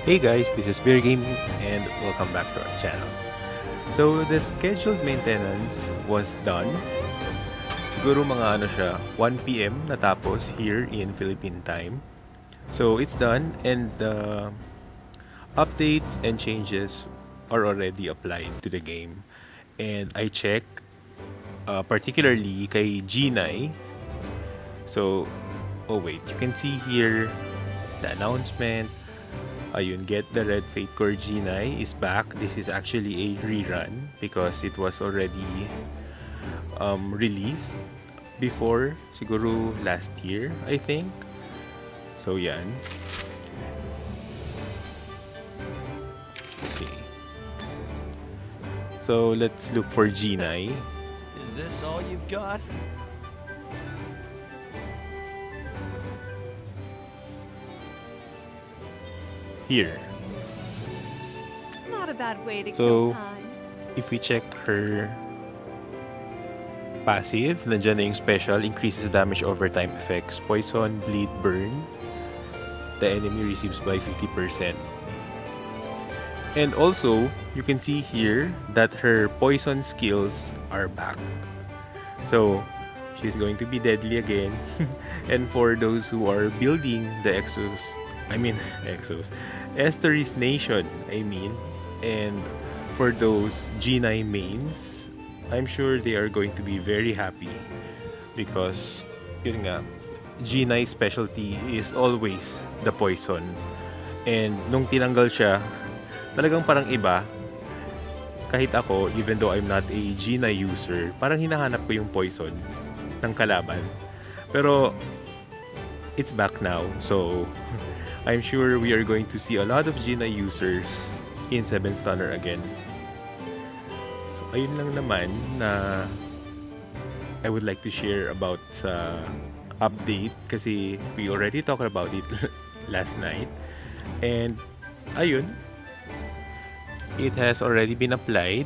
Hey guys, this is Beer Gaming and welcome back to our channel. So the scheduled maintenance was done. Siguro mga ano siya, 1 p.m. natapos here in Philippine time. So it's done and the updates and changes are already applied to the game. And I check particularly kay Ginai. So, oh wait, you can see here the announcement. Ayun, Get the Red Fatecore G9 is back. This is actually a rerun because it was already released before, siguro last year, I think. So, yan. Okay. So, let's look for G9. Is this all you've got? Here. Not a bad way to So, kill time. if we check her passive, nandiyan na yung special, increases damage over time effects, poison, bleed, burn. The enemy receives by 50%. And also, you can see here that her poison skills are back. So, she's going to be deadly again. And for those who are building the Exos, Esteris Nation, and for those G9 mains, I'm sure they are going to be very happy because, yun nga, G9 specialty is always the poison. And nung tinanggal siya, talagang parang iba. Kahit ako, even though I'm not a Gina user, parang hinahanap ko yung poison ng kalaban. Pero, it's back now. So, I'm sure we are going to see a lot of Gina users in 7 Stunner again. So, ayun lang naman na I would like to share about sa update kasi we already talked about it last night. And, ayun, it has already been applied.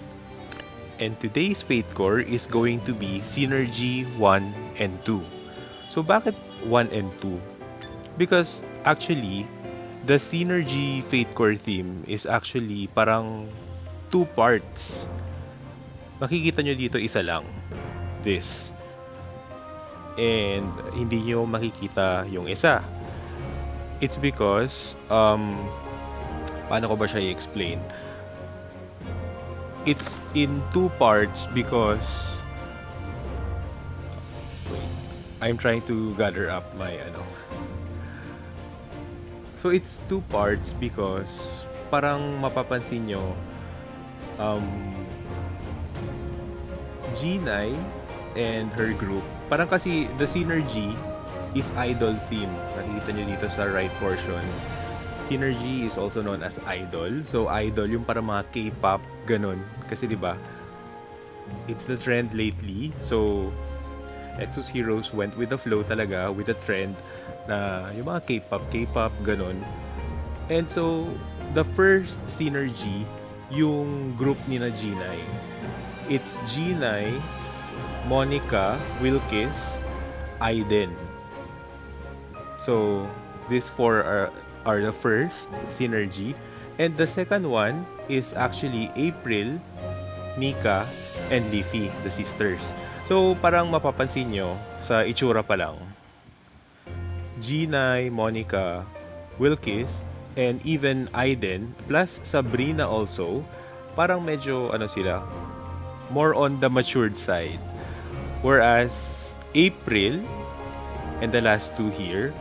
And today's Fatecore is going to be Synergy 1 and 2. So, bakit 1 and 2? Because actually, the Synergy Fatecore theme is actually parang 2 parts. Makikita nyo dito isa lang. This. And hindi nyo makikita yung isa. It's because, paano ko ba siya i-explain? It's in 2 parts because wait, I'm trying to gather up my So it's 2 parts because parang mapapansin nyo G9 and her group, parang kasi the synergy is idol theme. Nakikita nyo dito sa right portion. Synergy is also known as idol. So idol yung para mga K-pop ganun. Kasi 'di ba? It's the trend lately. So Exos Heroes went with the flow talaga, with the trend na yung mga K-pop ganun. And so the first synergy yung group ni na G9. It's G9, Monica, Wilkis, Aiden. So these 4 are the first synergy. And the second one is actually April, Nika, and Leafy, the sisters. So, parang mapapansin nyo sa itsura pa lang. Ginay, Monica, Wilkis, and even Aiden, plus Sabrina also, parang medyo, sila, more on the matured side. Whereas, April, and the last 2 here,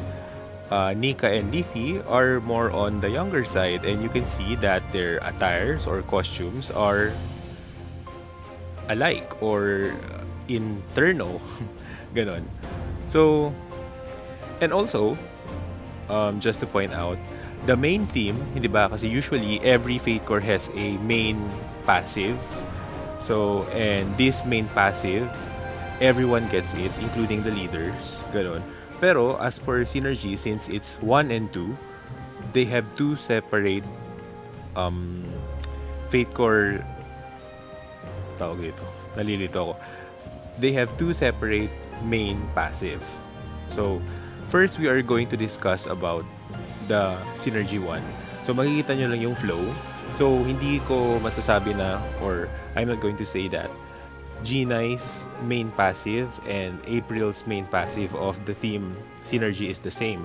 Nika and Leafy are more on the younger side, and you can see that their attires or costumes are alike or in terno. Ganon. So, and also, just to point out, the main theme, hindi ba? Kasi usually, every Fatecore has a main passive. So, and this main passive, everyone gets it, including the leaders. Ganon. Pero, as for Synergy, since it's 1 and 2, they have 2 separate Fatecore, tawag dito, nalilito ako. They have 2 separate main passive. So, first we are going to discuss about the Synergy 1. So makikita nyo lang yung flow. So hindi ko masasabi na, or I'm not going to say that Ginai's main passive and April's main passive of the theme synergy is the same,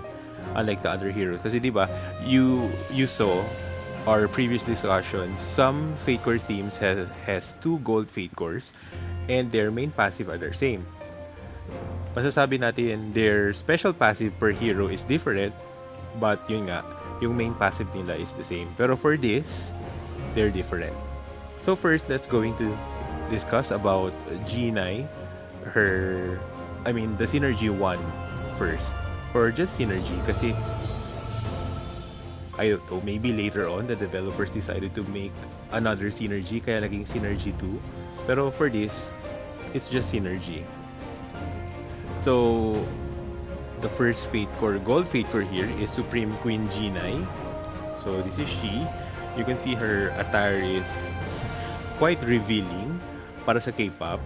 unlike the other hero. Kasi diba, you saw our previous discussions, some Fatecore themes has 2 gold Fatecores and their main passive are the same. Masasabi natin their special passive per hero is different, but yun nga, yung main passive nila is the same. Pero for this, they're different. So first, let's going to discuss about Ginai, the Synergy 1 first. Or just Synergy, kasi I don't know, maybe later on, the developers decided to make another Synergy, kaya naging Synergy 2. Pero for this, it's just Synergy. So, the first Fatecore, Gold Fatecore here is Supreme Queen Ginai. So, this is she. You can see her attire is quite revealing para sa K-pop.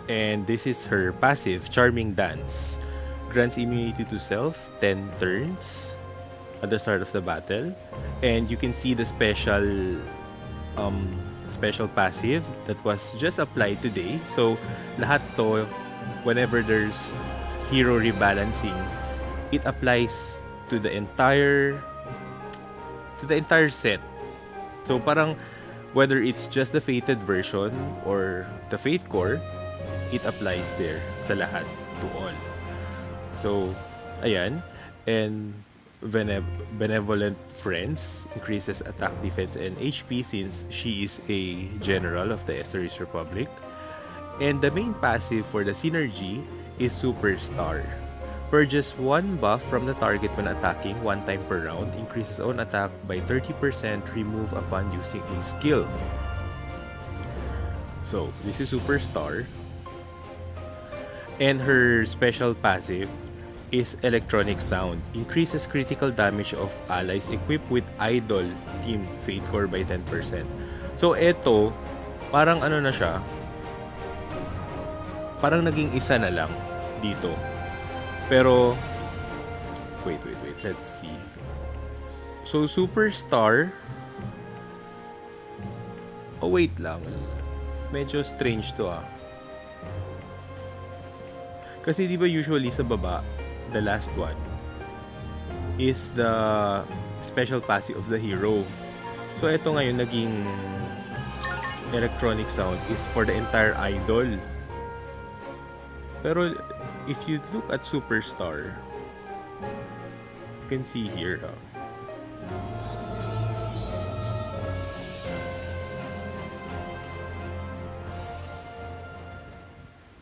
And this is her passive, Charming Dance. Grants immunity to self, 10 turns at the start of the battle. And you can see the special passive that was just applied today. So, lahat to, whenever there's hero rebalancing, it applies to the entire set. So, parang whether it's just the Fated version or the Fatecore, it applies there sa lahat, to all. So, ayan. And Benevolent Friends increases attack, defense, and HP since she is a general of the Esteris Republic. And the main passive for the synergy is Superstar. Purges 1 buff from the target when attacking 1 time per round, increases own attack by 30%, remove upon using a skill. So, this is Superstar. And her special passive is Electronic Sound. Increases critical damage of allies equipped with Idol Team Fatecore by 10%. So, eto, parang ano na siya, parang naging isa na lang dito. Pero, wait, let's see. So, Superstar, oh wait lang, medyo strange to ah. Kasi di ba usually sa baba, the last one is the special passive of the hero. So ito ngayon naging Electronic Sound is for the entire idol. Pero if you look at Superstar, you can see here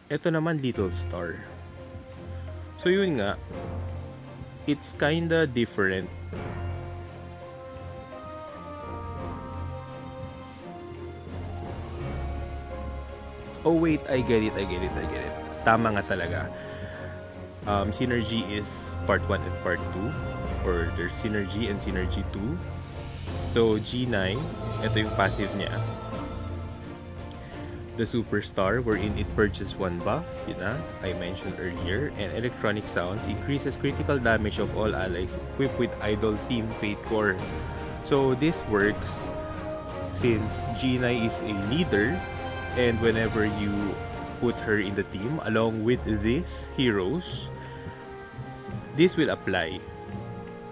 ito naman Little Star. So yun nga, it's kinda different. Oh wait, I get it. Tama nga talaga. Synergy is part 1 and part 2. Or there's Synergy and Synergy 2. So G9, ito yung passive niya. The Superstar, wherein it purchases 1 buff, yun na, I mentioned earlier, and Electronic Sounds increases critical damage of all allies equipped with Idol Team Fatecore. So this works since Ginai is a leader, and whenever you put her in the team along with these heroes, this will apply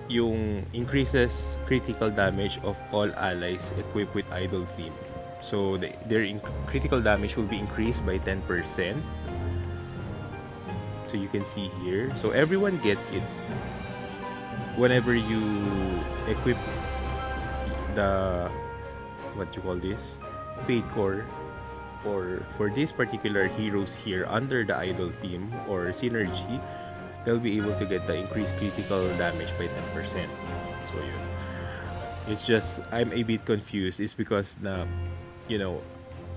yung increases critical damage of all allies equipped with Idol Team. So their critical damage will be increased by 10%. So you can see here. So everyone gets it whenever you equip the Fatecore, or for these particular heroes here under the Idol theme or synergy, they'll be able to get the increased critical damage by 10%. So yun. It's just I'm a bit confused. It's because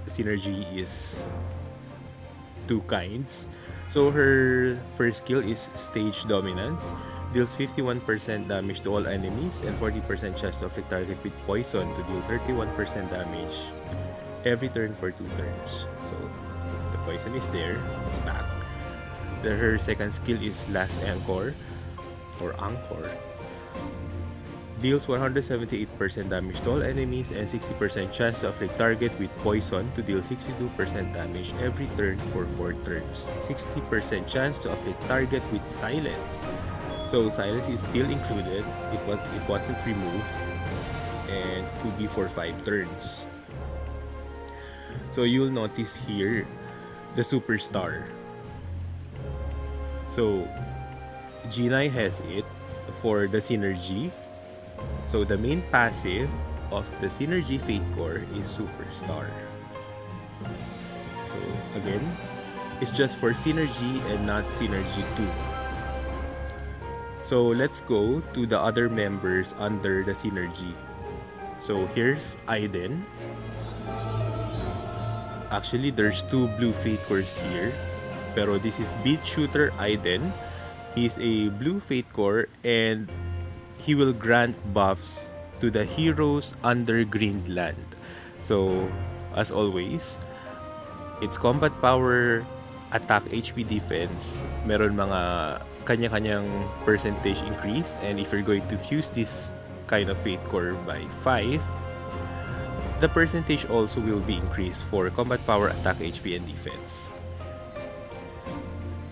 synergy is 2 kinds. So her first skill is Stage Dominance. Deals 51% damage to all enemies and 40% chance to afflict target with poison to deal 31% damage every turn for 2 turns. So the poison is there. It's back. Her second skill is Last Anchor or Anchor. Deals 178% damage to all enemies and 60% chance to afflict target with poison to deal 62% damage every turn for 4 turns. 60% chance to afflict target with silence. So silence is still included, it wasn't removed, and it will be for 5 turns. So you'll notice here the superstar. So G9 has it for the synergy. So the main passive of the synergy Fatecore is superstar. So again, it's just for synergy and not synergy 2. So let's go to the other members under the synergy. So here's Aiden. Actually, there's 2 blue Fatecores here. Pero this is Beat Shooter Aiden. He's a blue Fatecore and he will grant buffs to the heroes under Greenland. So, as always, its combat power, attack, HP, defense, meron mga kanya-kanyang percentage increase. And if you're going to fuse this kind of Fatecore by 5, the percentage also will be increased for combat power, attack, HP, and defense.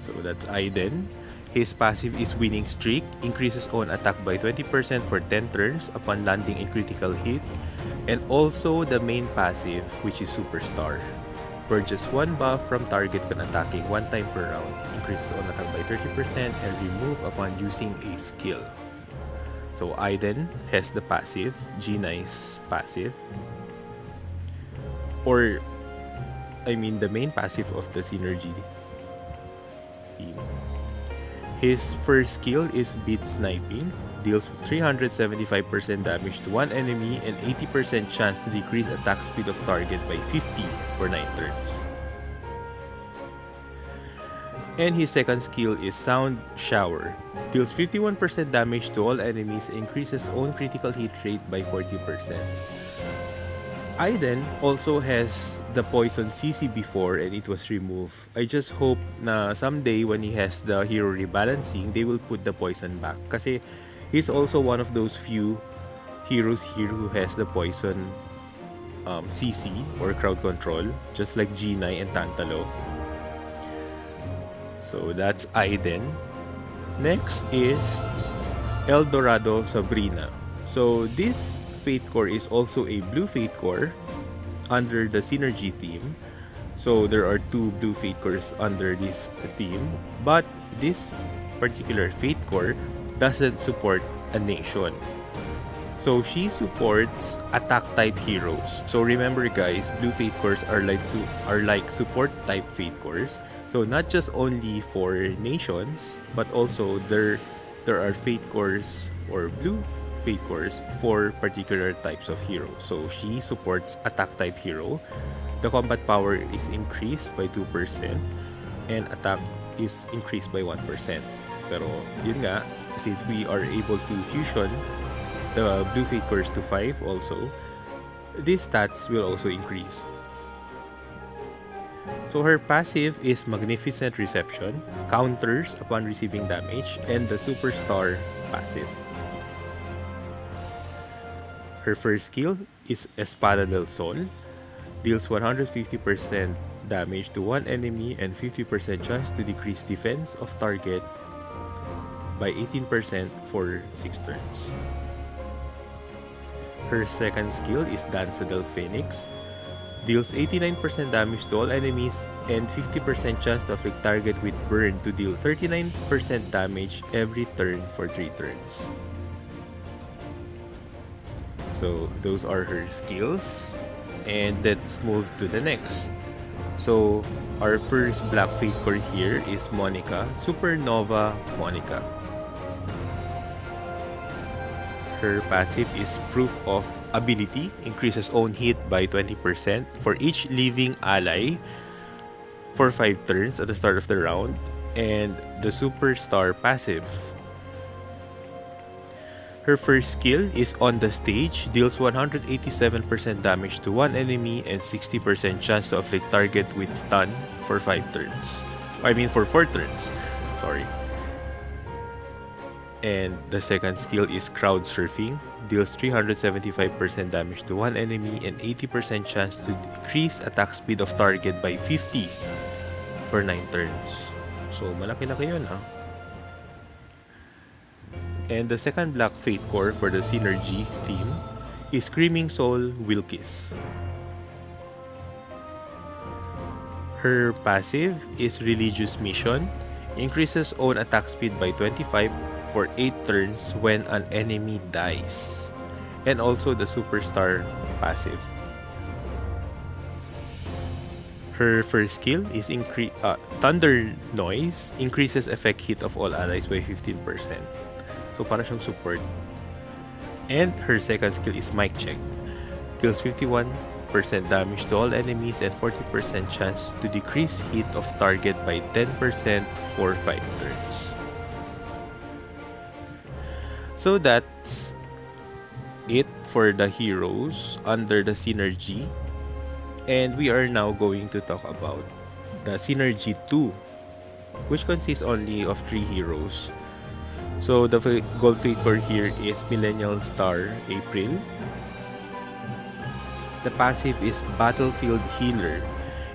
So that's Aiden. His passive is Winning Streak, increases own attack by 20% for 10 turns upon landing a critical hit, and also the main passive, which is Superstar. Purges 1 buff from target when attacking 1 time per round, increases own attack by 30%, and remove upon using a skill. So Aiden has the passive, G9's passive, or I mean the main passive of the synergy theme. His first skill is Beat Sniping, deals 375% damage to one enemy and 80% chance to decrease attack speed of target by 50 for 9 turns. And his second skill is Sound Shower, deals 51% damage to all enemies and increases own critical hit rate by 40%. Aiden also has the poison CC before and it was removed. I just hope na someday when he has the hero rebalancing, they will put the poison back. Kasi he's also one of those few heroes here who has the poison CC or crowd control, just like G9 and Tantalo. So that's Aiden. Next is Eldorado Sabrina. So this Fatecore is also a blue Fatecore under the synergy theme. So there are 2 blue Fatecores under this theme, but this particular Fatecore doesn't support a nation. So she supports attack type heroes. So remember guys, blue Fatecores are like support type Fatecores. So not just only for nations, but also there are Fatecores or blue Fatecores for particular types of heroes. So she supports attack type hero. The combat power is increased by 2% and attack is increased by 1%. Pero yun nga, since we are able to fusion the blue Fatecores to 5 also, these stats will also increase. So her passive is Magnificent Reception, counters upon receiving damage, and the Superstar passive. Her first skill is Espada del Sol, deals 150% damage to one enemy and 50% chance to decrease defense of target by 18% for 6 turns. Her second skill is Danza del Phoenix, deals 89% damage to all enemies and 50% chance to afflict target with burn to deal 39% damage every turn for 3 turns. So those are her skills, and let's move to the next. So our first black Fatecore here is Monica, Supernova Monica. Her passive is Proof of Ability, increases own hit by 20% for each living ally for 5 turns at the start of the round, and the Superstar passive. Her first skill is On the Stage, deals 187% damage to one enemy and 60% chance to afflict target with stun for 5 turns. I mean for 4 turns. Sorry. And the second skill is Crowd Surfing. Deals 375% damage to one enemy and 80% chance to decrease attack speed of target by 50 for 9 turns. So, malaki-laki yun, ah. And the second Black Fatecore for the Synergy theme is Screaming Soul Wilkis. Her passive is Religious Mission. Increases own attack speed by 25 for 8 turns when an enemy dies. And also the Superstar passive. Her first skill is Thunder Noise. Increases effect hit of all allies by 15%. So para siyang support. And her second skill is Mic Check. Deals 51% damage to all enemies and 40% chance to decrease hit of target by 10% for 5 turns. So that's it for the heroes under the Synergy. And we are now going to talk about the Synergy 2, which consists only of 3 heroes. So the Gold Fatecore here is Millennial Star April. The passive is Battlefield Healer.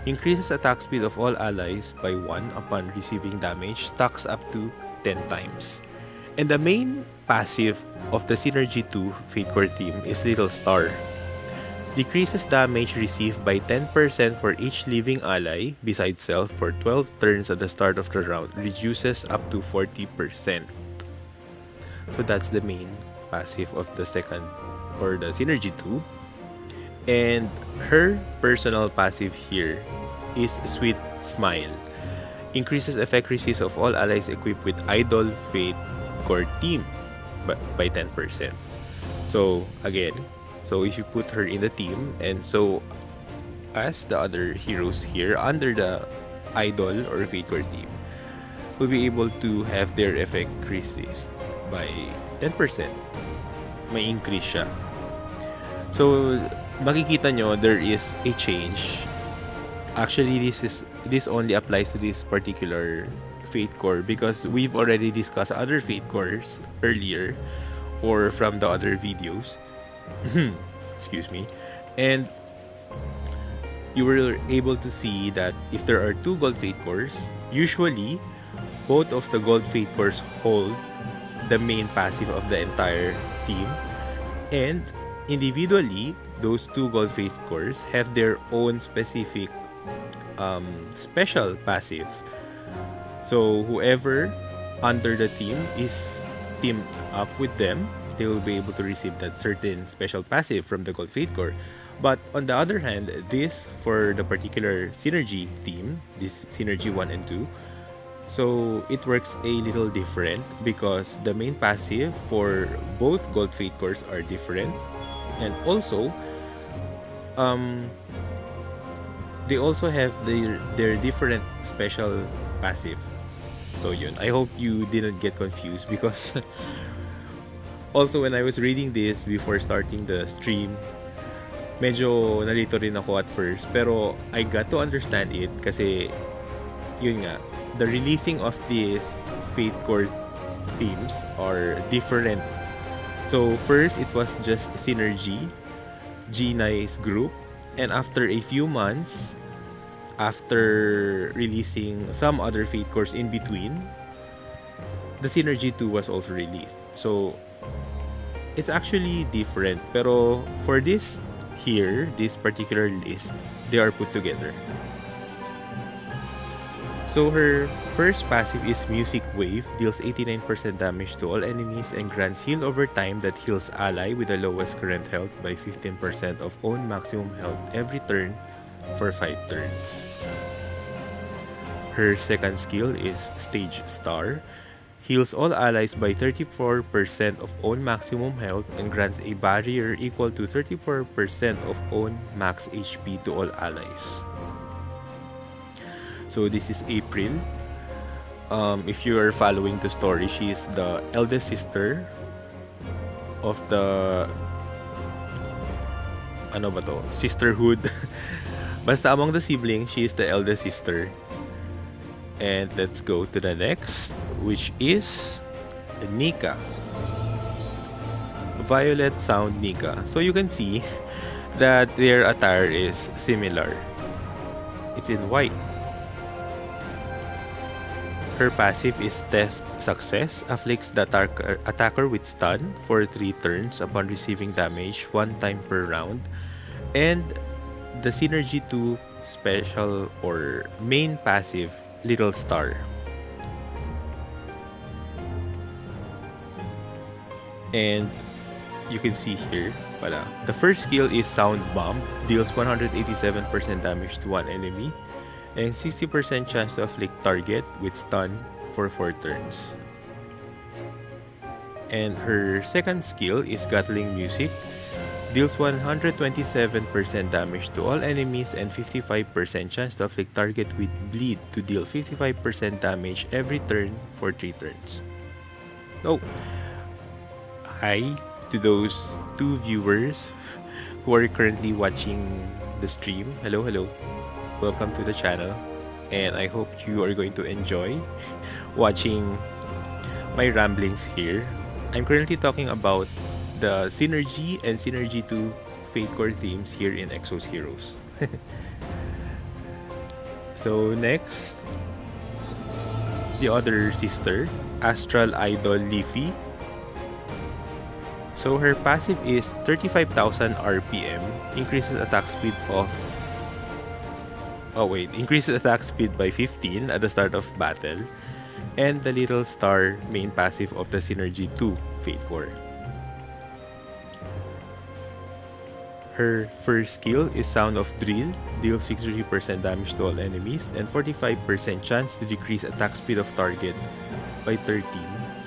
Increases attack speed of all allies by 1 upon receiving damage, stacks up to 10 times. And the main passive of the Synergy 2 Fatecore theme is Little Star. Decreases damage received by 10% for each living ally besides self for 12 turns at the start of the round, reduces up to 40%. So that's the main passive of the second or the Synergy 2. And her personal passive here is Sweet Smile. Increases effect receipts of all allies equipped with Idol Fatecore Theme by 10%. So again, so if you put her in the team, and so as the other heroes here under the Idol or Fatecore theme, will be able to have their effect increased by 10%. May increase siya. So makikita nyo there is a change. Actually, this only applies to this particular Fatecore because we've already discussed other Fatecores earlier or from the other videos. Excuse me. And you were able to see that if there are 2 Gold Fatecores, usually both of the Gold Fatecores hold the main passive of the entire team, and individually those 2 Gold Fatecores have their own specific special passives. So whoever under the team is teamed up with them, they will be able to receive that certain special passive from the Gold Fatecore. But on the other hand, this for the particular Synergy theme, this Synergy 1 and 2, so it works a little different because the main passive for both Gold Fatecores are different, and also they also have their different special passive. So yun, I hope you didn't get confused because also when I was reading this before starting the stream, medyo nalito rin ako at first, pero I got to understand it kasi yun nga, the releasing of these Fatecore themes are different. So first it was just Synergy, G9's group, and after a few months, after releasing some other Fatecores in between, the Synergy 2 was also released. So it's actually different, pero for this here, this particular list, they are put together. So her first passive is Music Wave, deals 89% damage to all enemies and grants heal over time that heals ally with the lowest current health by 15% of own maximum health every turn for 5 turns. Her second skill is Stage Star, heals all allies by 34% of own maximum health and grants a barrier equal to 34% of own max HP to all allies. So this is April. If you are following the story, she is the eldest sister of the sisterhood. Basta among the siblings, she is the eldest sister. And let's go to the next, which is Nika. Violet Sound Nika. So you can see that their attire is similar. It's in white. Her passive is Test Success, afflicts the attacker with stun for 3 turns upon receiving damage 1 time per round. And the Synergy 2 special or main passive, Little Star. And you can see here, the first skill is Sound Bomb, deals 187% damage to one enemy, and 60% chance to afflict target with stun for 4 turns. And her second skill is Gatling Music, deals 127% damage to all enemies and 55% chance to afflict target with bleed to deal 55% damage every turn for 3 turns. Oh, hi to those 2 viewers who are currently watching the stream. Hello, hello. Welcome to the channel, and I hope you are going to enjoy watching my ramblings here. I'm currently talking about the Synergy and Synergy 2 Fatecore themes here in Exos Heroes. So next, the other sister, Astral Idol Leafy. So her passive is 35,000 RPM, increases attack speed by 15 at the start of battle, and the Little Star main passive of the Synergy 2 Fatecore. Her first skill is Sound of Drill, deals 63% damage to all enemies and 45% chance to decrease attack speed of target by 13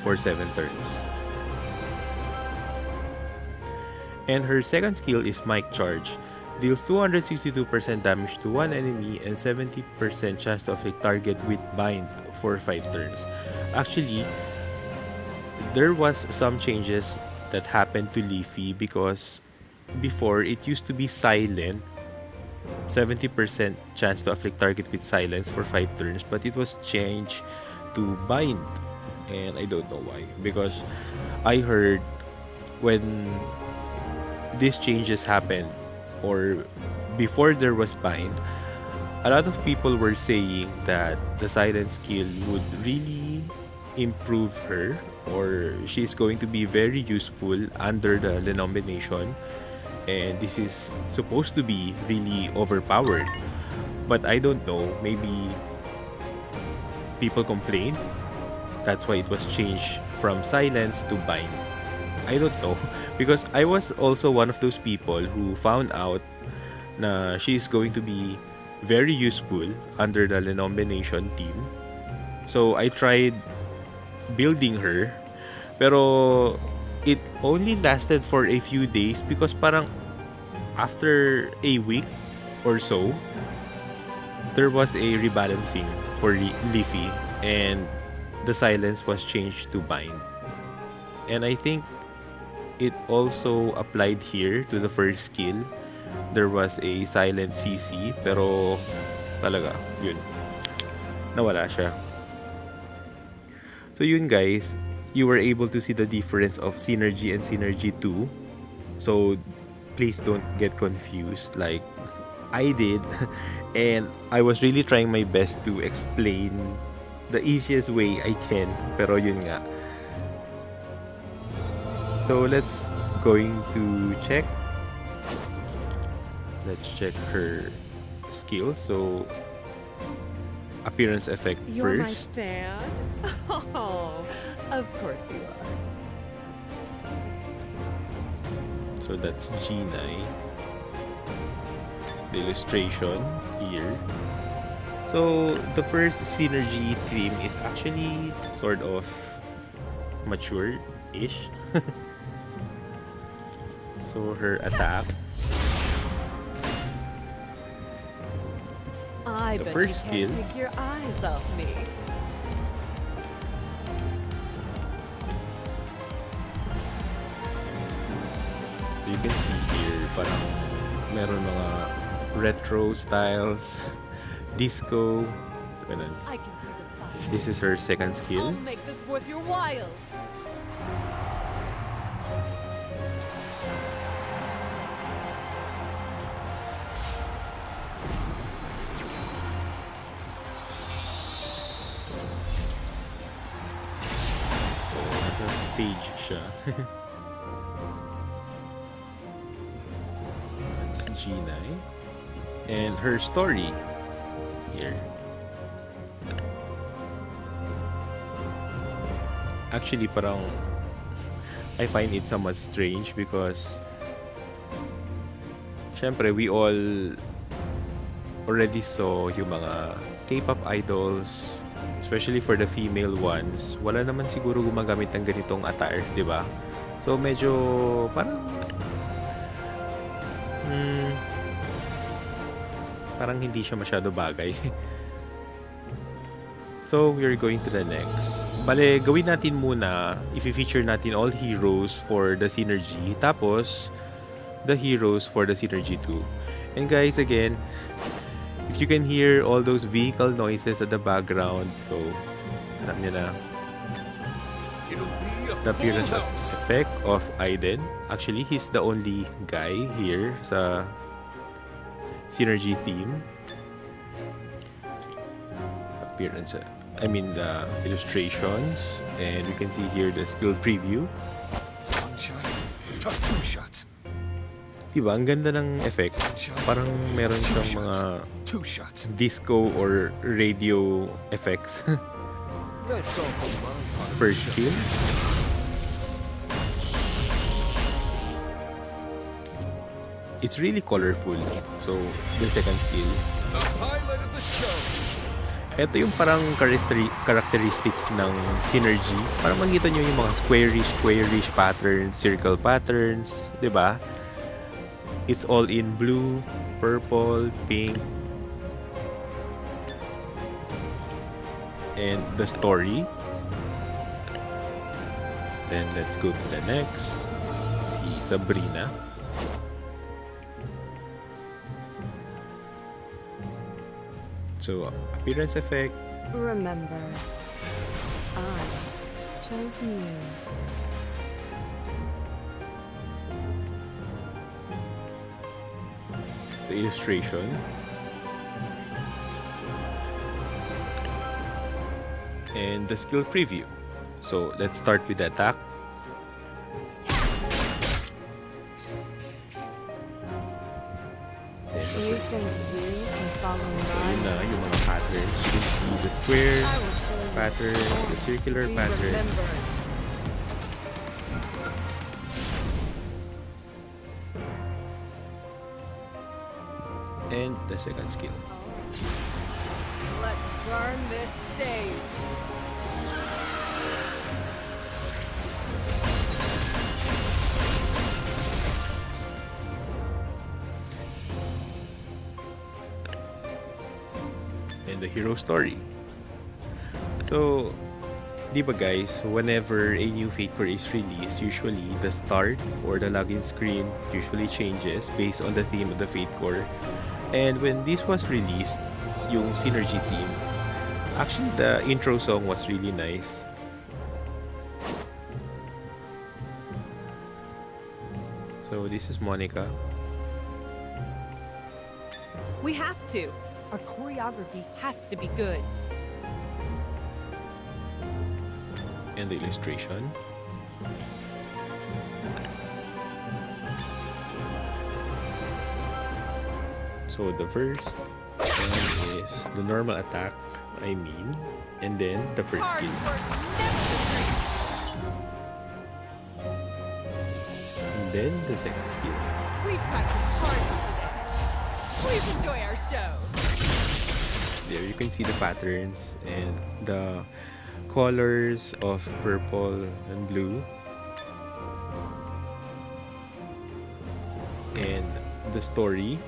for 7 turns. And her second skill is Mic Charge, deals 262% damage to one enemy and 70% chance to afflict target with Bind for 5 turns. Actually, there was some changes that happened to Leafy because before it used to be silent, 70% chance to afflict target with silence for 5 turns, but it was changed to Bind, and I don't know why, because I heard when these changes happened, or before there was Bind, a lot of people were saying that the silent skill would really improve her, or she's going to be very useful under the denomination, and this is supposed to be really overpowered. But I don't know, maybe people complained, that's why it was changed from silence to Bind. I don't know, because I was also one of those people who found out na she's going to be very useful under the denomination team. So I tried building her, pero it only lasted for a few days because parang after a week or so, there was a rebalancing for Leafy and the silence was changed to Bind. And I think it also applied here to the first skill. There was a silent CC, pero talaga, yun, nawala siya. So yun guys, you were able to see the difference of Synergy and Synergy 2. So please don't get confused like I did. And I was really trying my best to explain the easiest way I can, pero yun nga. So let's check. Let's check her skills. So appearance effect You're first. my fan? Oh, of course you are. So that's G9. The illustration here. So the first Synergy theme is actually sort of mature-ish. So her attack. I The bet first you skill. can't take your eyes off me. So you can see here, parang meron mga retro styles, disco, ganun. I can see the fire. This is her second skill. I'll make this worth your while. page siya. That's Ginai. And her story here. Actually, parang I find it somewhat strange because syempre, we all already saw yung mga K-pop idols, especially for the female ones. Wala naman siguro gumagamit ng ganitong attire, di ba? So, medyo parang parang hindi siya masyado bagay. So, we're going to the next. Bale, gawin natin muna, i-feature natin all heroes for the synergy, tapos the heroes for the synergy 2. And guys, again, if you can hear all those vehicle noises at the background, so alam niyo na the appearance of effect of Aiden. Actually, he's the only guy here sa synergy theme. Appearance, I mean the illustrations, and you can see here the skill preview. One shot, two shots. Diba, ang ganda ng effect. Parang meron siyang mga disco or radio effects. First skill. It's really colorful. So, the second skill. Ito yung parang characteristics ng synergy. Parang makita nyo yung mga squarish patterns, circle patterns, di ba? It's all in blue, purple, pink. And the story. Then let's go to the next. Si Sabrina. So, appearance effect. Remember, I chose you. The illustration. And the skill preview. So, let's start with the attack. You think you can follow mine? Na yung mga patterns. You can see the square patterns, the circular patterns. And the second skill. Let's burn this stage. And the hero story. So, di ba guys, whenever a new Fatecore is released, usually the start or the login screen usually changes based on the theme of the Fatecore. And when this was released, yung Synergy theme, actually the intro song was really nice. So this is Monica. We have to. Our choreography has to be good. And the illustration. So the first one is the normal attack, and then the first skill. And then the second skill. We've practiced hard today. Please enjoy our show. There you can see the patterns and the colors of purple and blue. And the story.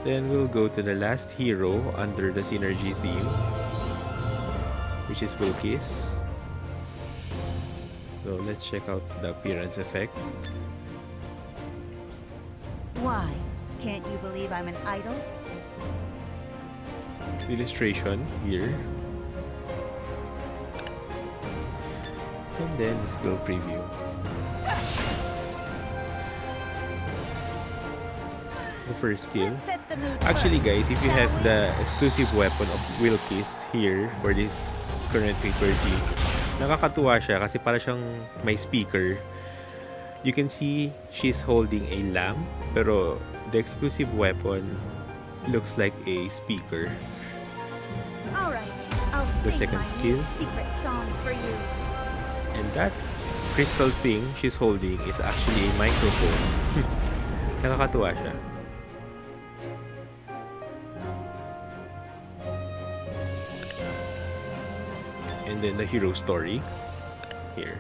Then we'll go to the last hero under the Synergy theme, which is Wilkis. So let's check out the appearance effect. Why? Can't you believe I'm an idol? Illustration here. And then the skill preview. The first skill. Let's set the mood Actually first, guys, if you shall have we? the exclusive weapon of Wilkis here for this current Fatecore theme, Nakakatuwa siya kasi para siyang may speaker. You can see she's holding a lamp, pero the exclusive weapon looks like a speaker. All right, I'll The sing second my skill. new secret song for you. And that crystal thing she's holding is actually a microphone. Nakakatuwa siya. And then the hero story here.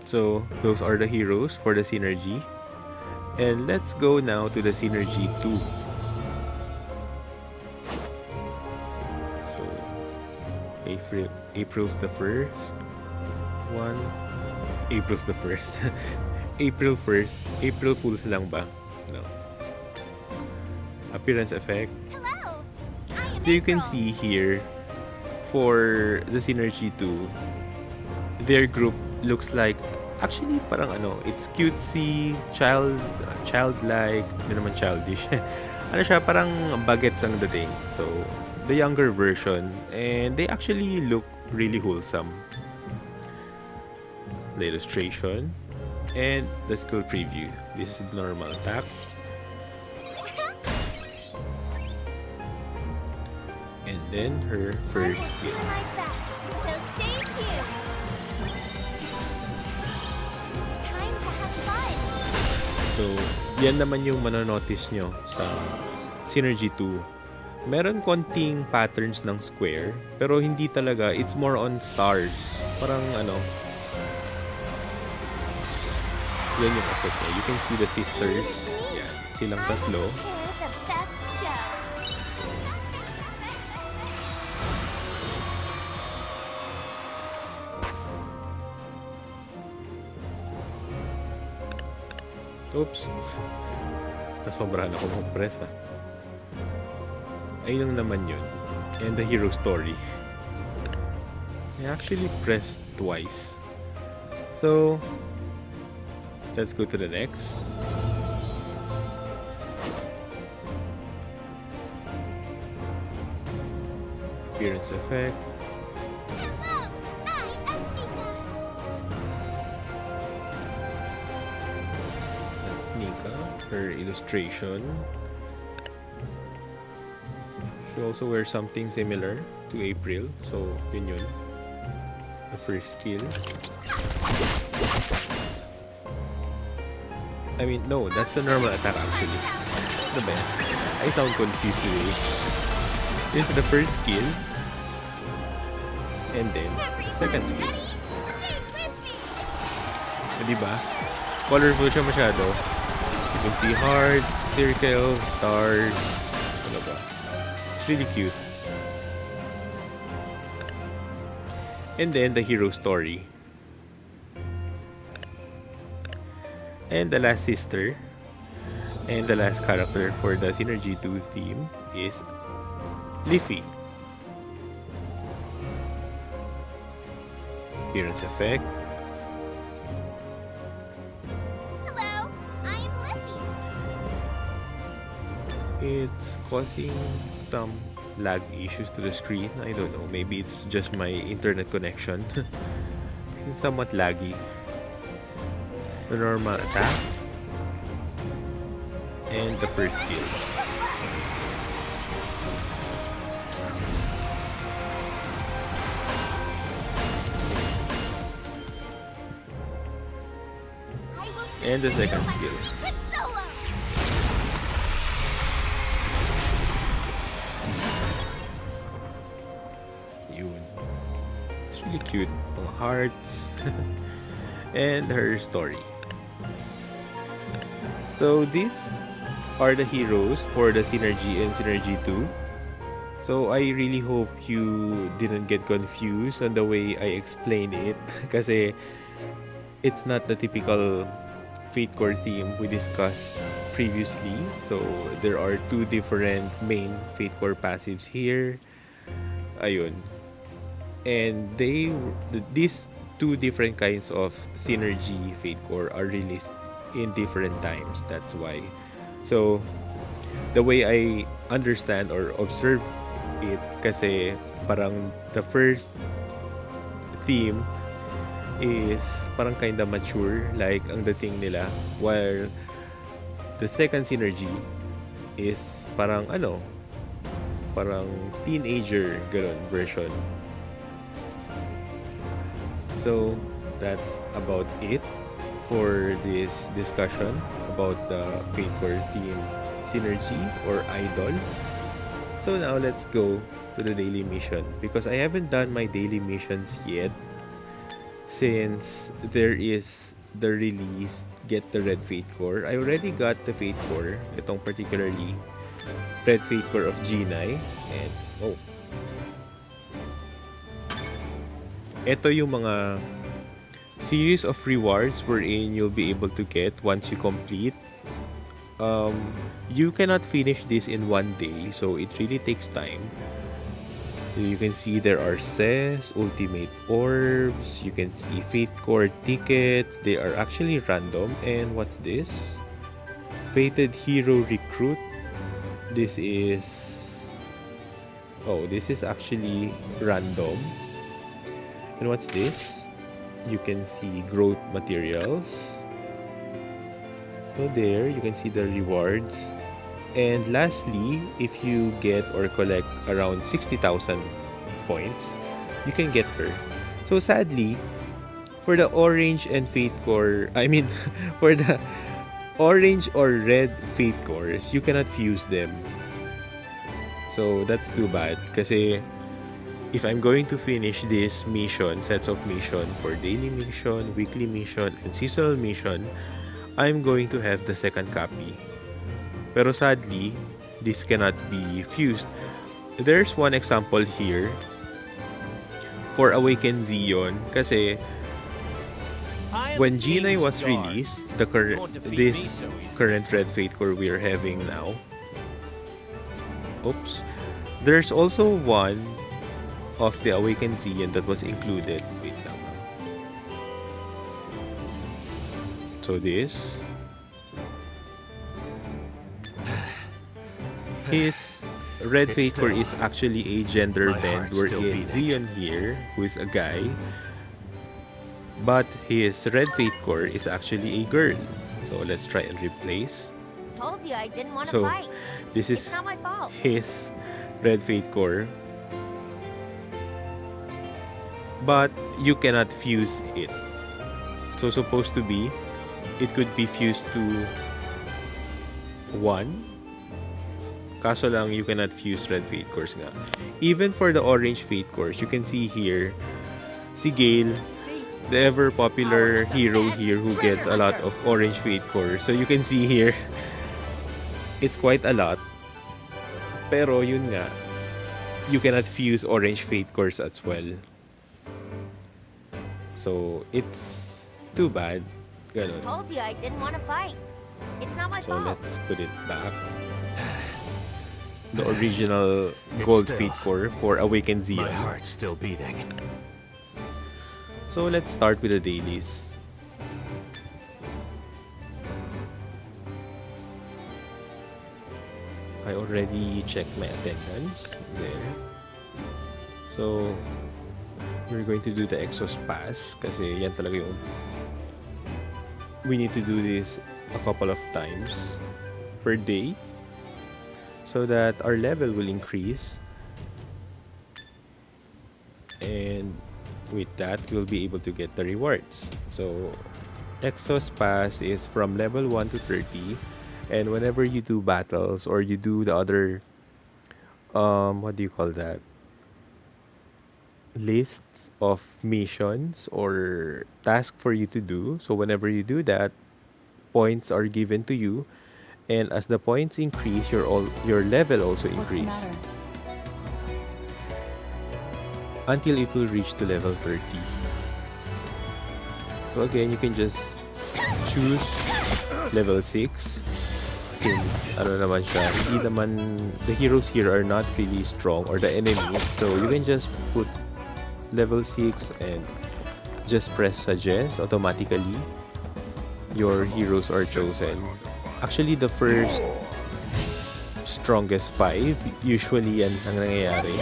So those are the heroes for the synergy. And let's go now to the synergy 2. So April's the first one. April's the first. April 1st. April Fools lang ba? No. Appearance effect. Hello. I am So you can April. see here for the synergy 2, their group looks like actually parang it's cutesy, childlike, hindi naman childish. Ano siya, parang bagets ang dating. So the younger version, and they actually look really wholesome. The illustration and the skill preview. This is the normal attack. And then her first skill. My best. So stay tuned. It's time to have fun. So, yan naman yung manonotice nyo sa Synergy 2. Meron konting patterns ng square, pero hindi talaga. It's more on stars. Parang yan yung effect niya. You can see the sisters. Yan. Silang tatlo. I prepare the best show. Oops. Nasobrahan ako mag-press Ayun lang naman yun. And the hero story. I actually pressed twice. So, let's go to the next. Appearance effect. Hello. I am Mika. That's Nika. Her illustration. She also wears something similar to April. So, yun yun. The first skill. I mean, no, that's the normal attack actually. The best. I sound confused today. This is the first skill. And then, the second skill. Ready? Sing with me. Diba? Colorful siya masyado. You can see hearts, circles, stars. Ano ba? It's really cute. And then, the hero story. And the last sister and the last character for the Synergy 2 theme is Leafy. Appearance effect. Hello. I am Lippy. It's causing some lag issues to the screen. I don't know. Maybe it's just my internet connection. It's somewhat laggy. The normal attack. And the first skill. I will And the sing second my skill. secret solo. Yun. It's really cute. Mga hearts. And her story. So these are the heroes for the Synergy and Synergy 2. So I really hope you didn't get confused on the way I explain it. Kasi it's not the typical Fatecore theme we discussed previously. So there are two different main Fatecore passives here. Ayun. And these two different kinds of synergy Fatecore are released in different times. That's why. So the way I understand or observe it, kasi parang the first theme is parang kinda mature, like ang dating nila, while the second synergy is parang parang teenager ganun version. So that's about it for this discussion about the Fatecore Theme synergy or idol. So now let's go to the daily mission, because I haven't done my daily missions yet since there is the release Get the Red Fatecore. I already got the Fatecore, itong particularly Red Fatecore of Genai, and ito yung mga series of rewards wherein you'll be able to get once you complete. You cannot finish this in one day, so it really takes time. You can see there are Ses, Ultimate Orbs, you can see Fatecore tickets, they are actually random. And what's this? Fated Hero Recruit. This is actually random. And what's this? You can see growth materials. So there, you can see the rewards. And lastly, if you get or collect around 60,000 points, you can get her. So sadly, for the orange and Fatecore, for the orange or red Fatecores, you cannot fuse them. So that's too bad, kasi if I'm going to finish this mission, sets of mission for daily mission, weekly mission, and seasonal mission, I'm going to have the second copy. Pero sadly, this cannot be fused. There's one example here for Awakened Zeon, kasi when Genai was released, this current Red Fatecore we are having now, there's also one of the Awakened Zeon that was included. Wait lang. So this, his Red Fatecore is actually a gender bend, wherein Zeon here, who is a guy, but his Red Fatecore is actually a girl. So let's try and replace. Told you I didn't want to So fight. this is It's not my fault. his Red Fatecore, but you cannot fuse it. So supposed to be, it could be fused to 1. Kaso lang, you cannot fuse Red Fatecores nga. Even for the orange Fatecores, you can see here, si Gale, the ever popular hero here who gets a lot of orange Fatecores. So you can see here, it's quite a lot. Pero yun nga, you cannot fuse orange Fatecores as well. So it's too bad. Ganon. Told you I didn't want to fight. It's not my So fault. let's put it back. The original gold Fatecore for Awakened Zeon. My heart's still beating. So let's start with the dailies. I already checked my attendance there. So we're going to do the Exos pass kasi yan talaga yung we need to do this a couple of times per day so that our level will increase, and with that we'll be able to get the rewards. So Exos pass is from level 1 to 30, and whenever you do battles or you do the other what do you call that, lists of missions or tasks for you to do, so whenever you do that, points are given to you, and as the points increase, your level also increase until it will reach to level 30. So again, you can just choose level 6 since naman siya, hindi naman, the heroes here are not really strong, or the enemies, so you can just put level 6 and just press suggest. Automatically your heroes are chosen. Actually, the first strongest 5. Usually yan ang nangyayari.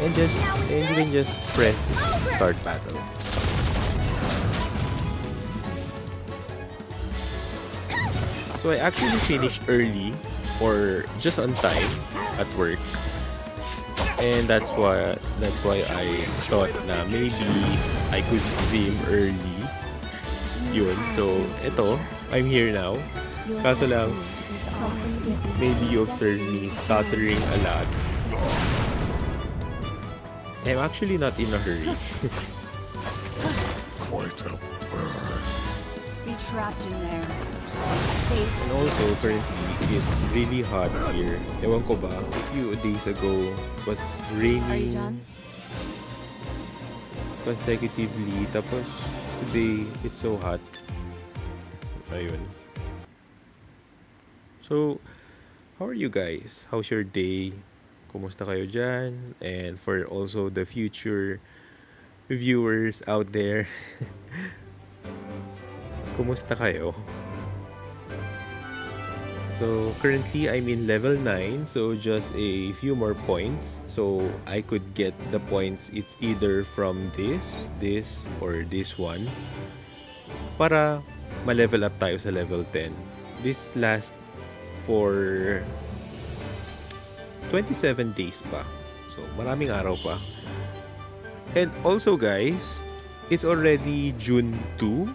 And you can just press start battle. So I actually finished early or just on time at work. And that's why I thought na maybe I could stream early. Yun. So ito, I'm here now. Kaso lang, maybe you observe me stuttering a lot. I'm actually not in a hurry. Quite a bird. Be trapped in there. And also, currently, it's really hot here. Ewan ko ba, a few days ago, was raining consecutively. Tapos, today, it's so hot. Ayun. So, how are you guys? How's your day? Kumusta kayo dyan? And for also the future viewers out there, kumusta kayo? So currently I'm in level 9, so just a few more points. So I could get the points, it's either from this, or this one. Para ma-level up tayo sa level 10. This lasts for 27 days pa. So maraming araw pa. And also guys, it's already June 2.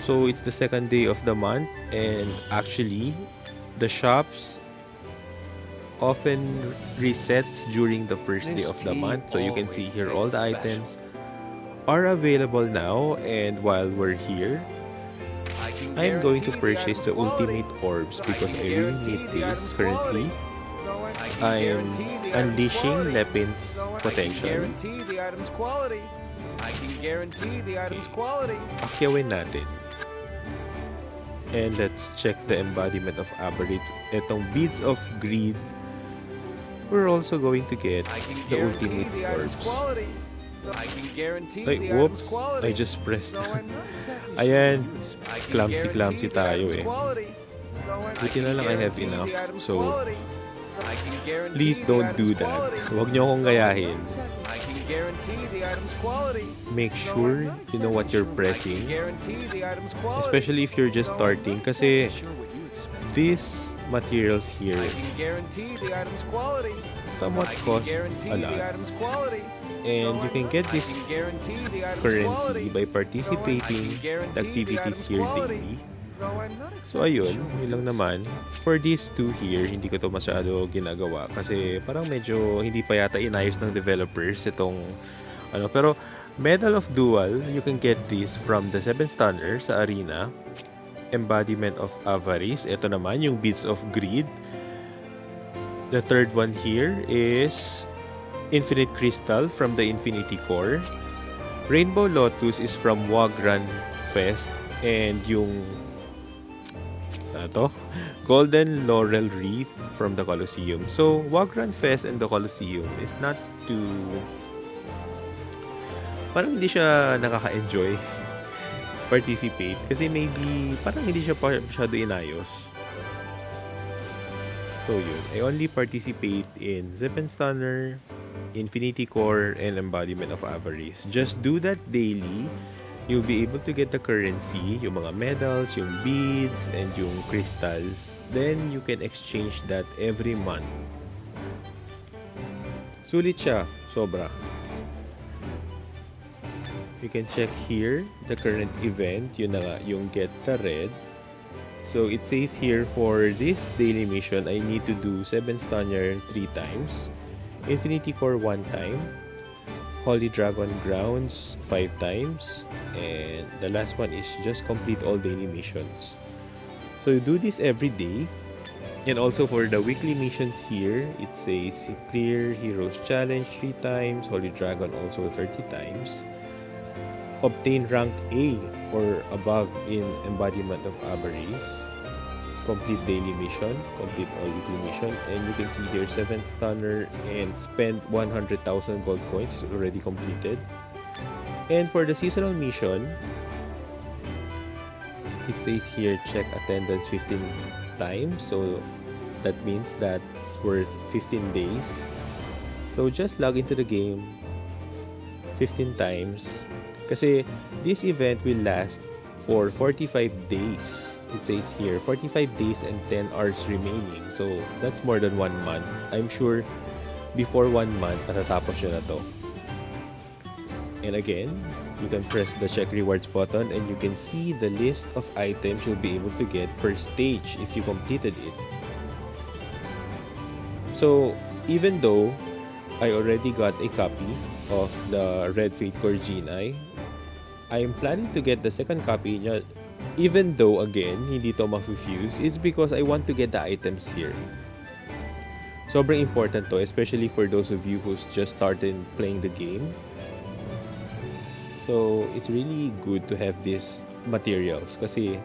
So it's the second day of the month, and actually the shops often resets during the first day of the month. So you can see here all the items are available now, and while we're here, I'm going to purchase the ultimate orbs because I really need this currently. I'm unleashing Lepin's potential. I can guarantee the item's quality. Akyawin natin. And let's check the embodiment of Aberrates. Etong Beads of Greed, we're also going to get the ultimate orbs. I can guarantee Ay, the whoops! item's quality. I just pressed. Though I'm not exactly Ayan, I can clumsy guarantee the tayo item's eh. quality. Though I Buti can na lang I have guarantee enough. the item's So, quality. I can guarantee please the don't do item's that. quality. Huwag niyo akong gayahin. I can guarantee the item's quality. Make Though sure I'm not you know what you're exactly sure. I pressing. can guarantee the item's quality. Especially if you're just Though I'm starting. not Kasi exactly sure what you expect. these materials here I can guarantee the item's quality. somewhat I can cost guarantee a the lot. item's quality. And you can get this I can guarantee the item's currency quality. by Though I participating can guarantee the activities item's here quality. daily. Though I'm not So exactly ayun, sure what yun lang you naman. For these two here, hindi ko to masyado ginagawa kasi parang medyo hindi pa yata inayos ng developers itong ano. Pero Medal of Dual, you can get this from the 7 Stunner sa arena. Embodiment of Avarice, ito naman yung Beads of Greed. The third one here is Infinite Crystal from the Infinity Core. Rainbow Lotus is from Wagran Fest, and yung Golden Laurel Wreath from the Colosseum. So Wagran Fest and the Colosseum is not too, parang hindi siya nakaka-enjoy participate kasi maybe parang hindi siya masyado inayos. So yun, I only participate in Zip and Stunner, Infinity Core, and Embodiment of Avarice. Just do that daily. You'll be able to get the currency, yung mga medals, yung beads, and yung crystals. Then, you can exchange that every month. Sulit siya. Sobra. You can check here, the current event. Yun na nga, yung Get the Red. So, it says here, for this daily mission, I need to do 7 Stunner 3 times. Infinity Core 1 time. Holy Dragon Grounds 5 times. And the last one is just complete all daily missions. So, you do this every day. And also for the weekly missions here, it says clear Heroes Challenge 3 times. Holy Dragon also 30 times. Obtain rank A or above in Embodiment of Avarice. Complete daily mission, complete all weekly mission, and you can see here 7 Stunner and spend 100,000 gold coins already completed. And for the seasonal mission, it says here check attendance 15 times. So That means that's worth 15 days. So just log into the game 15 times. Kasi this event will last for 45 days. It says here, 45 days and 10 hours remaining. So that's more than 1 month. I'm sure before 1 month, matatapos siya na to. And again, you can press the check rewards button and you can see the list of items you'll be able to get per stage if you completed it. So even though I already got a copy of the Red Fatecore Genii, I'm planning to get the second copy niya. Even though again, hindi to ma-fuse, it's because I want to get the items here. Sobrang important to, especially for those of you who's just started playing the game. So, it's really good to have these materials kasi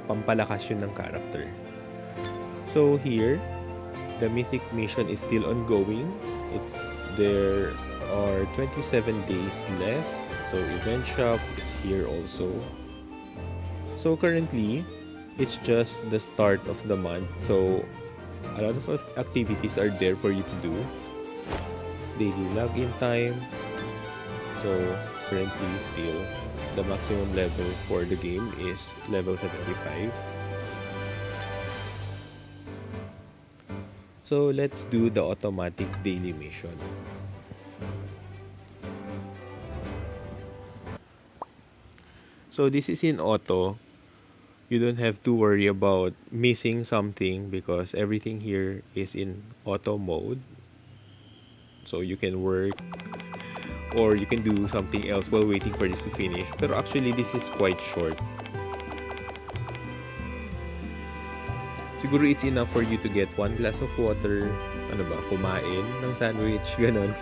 pampalakas yun ng character. So, here, the Mythic mission is still ongoing. There are 27 days left. So, event shop is here also. So, currently, it's just the start of the month. So, a lot of activities are there for you to do. Daily login time. So, currently still the maximum level for the game is level 75. So let's do the automatic daily mission. So this is in auto. You don't have to worry about missing something because everything here is in auto mode. So you can work or you can do something else while waiting for this to finish. Pero actually, this is quite short. Siguro it's enough for you to get 1 glass of water, kumain ng sandwich, ganun.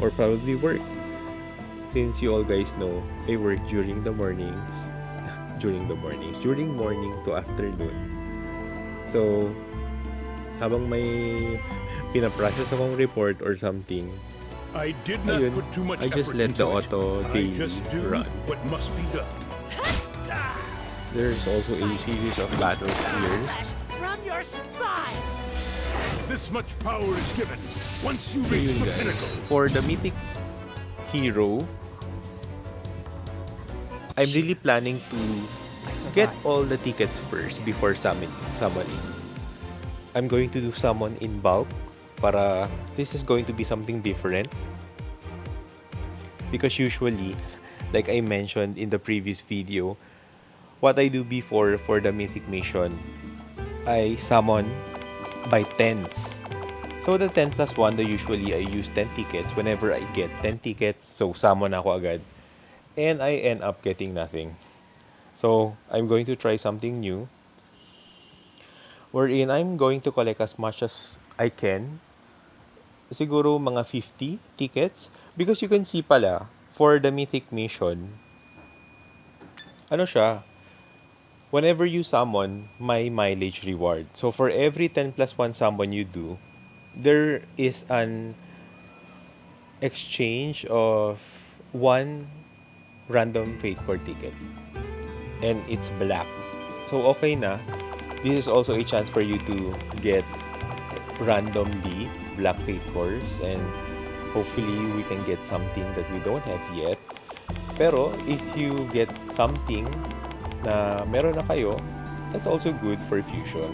Or probably work. Since you all guys know, I work during the mornings. During morning to afternoon. So, habang may pinaprocess akong report or something, I did not put too much I just effort let the into it. auto I daily just do run. what must be done. There's also a series of battles here. From your spine. This much power is given once you So reach yun the guys, pinnacle. for the mythic hero, I'm really planning to get all the tickets first before summoning. I'm going to do summon in bulk para this is going to be something different. Because usually, like I mentioned in the previous video, what I do before for the mythic mission, I summon by tens. So the 10 plus 1, usually I use 10 tickets. Whenever I get 10 tickets, so summon ako agad. And I end up getting nothing. So I'm going to try something new, wherein I'm going to collect as much as I can. Siguro mga 50 tickets. Because you can see pala, for the mythic mission, whenever you summon, may mileage reward. So for every 10 plus 1 summon you do, there is an exchange of 1 random Fatecore ticket. And it's black. So okay na. This is also a chance for you to get randomly black Fatecores, and hopefully we can get something that we don't have yet. Pero if you get something na meron na kayo, that's also good for fusion.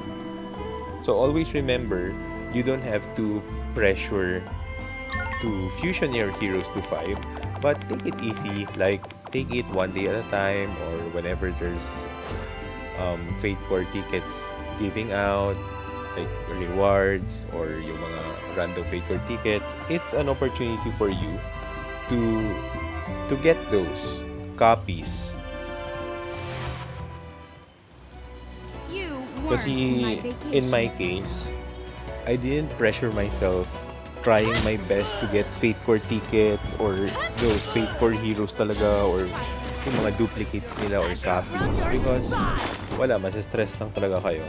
So always remember, you don't have to pressure to fusion your heroes to 5, but take it easy, like take it 1 day at a time, or whenever there's Fatecore tickets giving out, like rewards or yung mga random Fatecore tickets. It's an opportunity for you to get those copies. You Kasi in my case, I didn't pressure myself trying my best to get Fatecore tickets or those Fatecore heroes talaga, or yung mga duplicates nila or copies, because masa-stress lang talaga kayo.